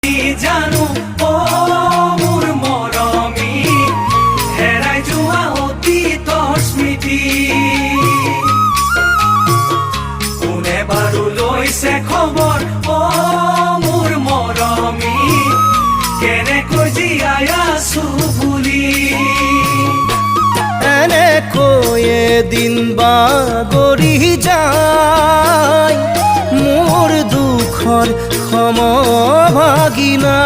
জানো ও মোৰ মৰমী হেৰাই যোৱা অতীতৰ স্মৃতি কোনে বাৰু লৈছে খবৰ ও মোৰ মৰমী কেনেকৈ জীয়াই আছো বুলি এনেকৈ এদিন বাগৰি যায় মোৰ দুখৰ সমভাগিনা